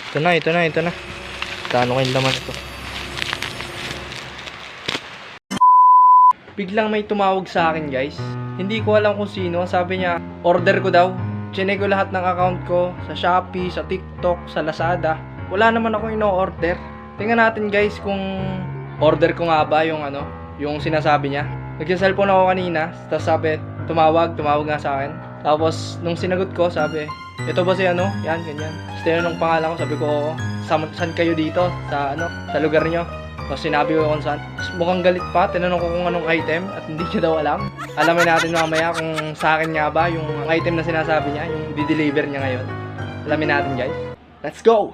Ito na. Kano kayong laman ito? Biglang may tumawag sa akin, guys. Hindi ko alam kung sino. Sabi niya, order ko daw. Chinek ko lahat ng account ko sa Shopee, sa TikTok, sa Lazada. Wala naman ako ino-order. Tingnan natin, guys, kung order ko nga ba yung yung sinasabi niya. Nagsa-cellphone ako kanina, tapos sabi, tumawag nga sa akin. Tapos nung sinagot ko, sabi, ito ba si yan, ganyan. Tapos tinanong pangalan ko, sabi ko, oo. Saan kayo dito? Sa lugar nyo? Tapos sinabi ko kung saan. Tapos mukhang galit pa, tinanong ko kung anong item at hindi niya daw alam. Alamin natin mamaya kung sa akin nga ba yung item na sinasabi niya, yung di-deliver niya ngayon. Alamin natin, guys. Let's go!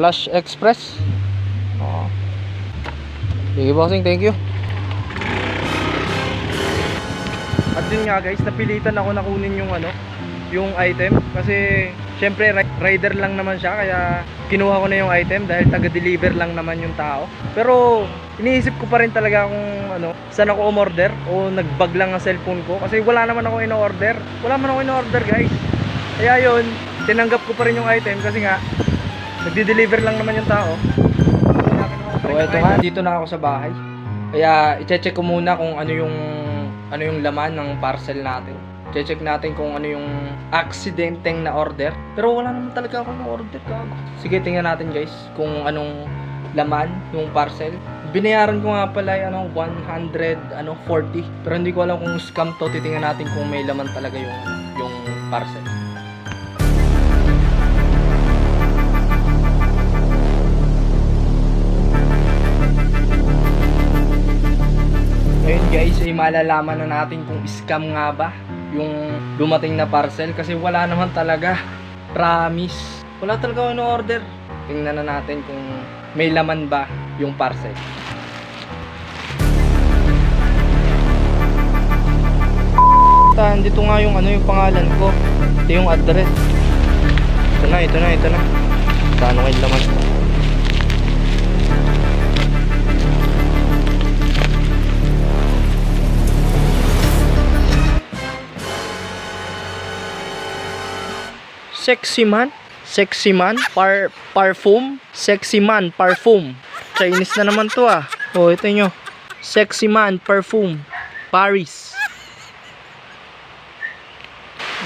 Flash Express. Sige, bossing, thank you. At yun nga, guys, napilitan ako na kunin yung item kasi syempre rider lang naman siya, kaya kinuha ko na yung item dahil taga-deliver lang naman yung tao. Pero iniisip ko pa rin talaga kung saan ako umorder o nag-bug lang ang cellphone ko kasi wala naman ako in-order. Guys. Kaya yun, tinanggap ko pa rin yung item kasi nga nagdi-deliver lang naman yung tao. So eto nga, dito na ako sa bahay. Kaya i-check ko muna kung ano yung laman ng parcel natin. I-check natin kung ano yung aksidenteng na order. Pero wala naman talaga ako na-order. Sige, tingnan natin, guys, kung anong laman yung parcel. Binayaran ko nga pala 140. Pero hindi ko alam kung scam to. Titingnan natin kung may laman talaga yung parcel. Ngayon, guys, ay malalaman na natin kung scam nga ba yung dumating na parcel kasi wala naman talaga. Promise. Wala talaga ako in-order. Tingnan na natin kung may laman ba yung parcel. Dito nga yung yung pangalan ko. Ito yung address. Ito na. Kano kayong laman? Sexy man parfum. Chinese na naman to ah. Oh, ito nyo. Sexy man parfum Paris.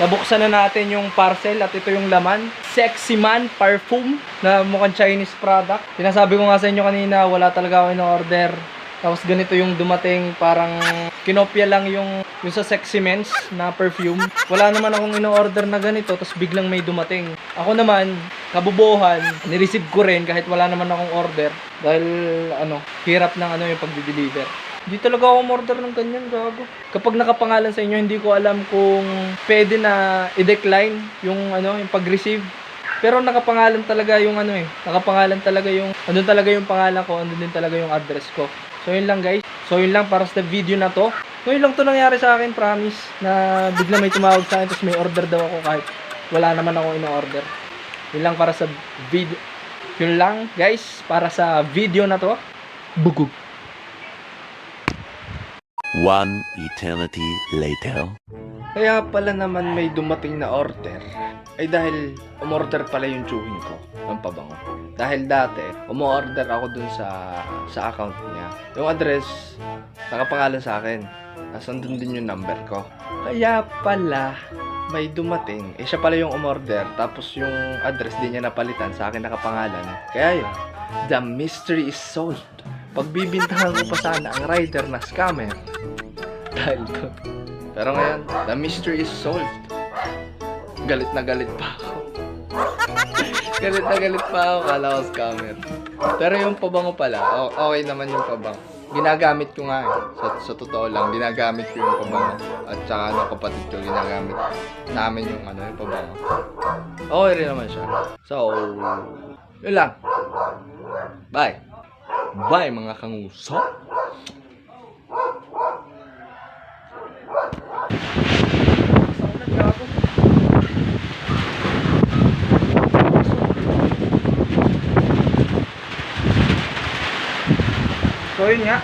Nabuksan na natin yung parcel at ito yung laman. Sexy man parfum na mukhang Chinese product. Sinasabi ko nga sa inyo kanina, wala talaga ako in-order. Tapos ganito yung dumating, parang kinopya lang yung sa Sexy Men's na perfume. Wala naman akong ino-order na ganito, tapos biglang may dumating. Ako naman, kabubuhan, nireceive ko rin kahit wala naman akong order. Dahil hirap ng yung pag-deliver. Hindi talaga ako order ng ganyan, gago. Kapag nakapangalan sa inyo, hindi ko alam kung pwede na i-decline yung yung pag-receive. Pero nakapangalan talaga yung nakapangalan talaga yung andun talaga yung pangalan ko, andun din talaga yung address ko. So yun lang, guys. So yun lang para sa video na to. Ngayon lang to nangyari sa akin, promise, na bigla may tumawag sa akin tapos may order daw ako kahit wala naman ako ino-order. Yun lang para sa video. Yun lang, guys, para sa video na to. Bugug. One eternity later. Kaya pala naman may dumating na order ay dahil umorder pala yung chewing ko ng pabango. Dahil dati, umorder ako dun sa account niya. Yung address, nakapangalan sa akin. Tapos andun din yung number ko. Kaya pala may dumating. Siya pala yung umorder. Tapos yung address din niya napalitan. Sa akin nakapangalan. Kaya yun, the mystery is solved. Pagbibintangan ko pa sana ang rider na scammer. Dahil to. Pero ngayon, the mystery is solved. Galit na galit pa ako. Galit pa ako. Kala ko scammer. Pero yung pabango pala, okay naman yung pabango. Ginagamit ko nga Sa totoo lang, ginagamit ko yung pabango. At saka kapatid ko, ginagamit namin yung yung pabango. Okay rin naman siya. So, yun lang. Bye. Bye mga kanguso. So yun nga.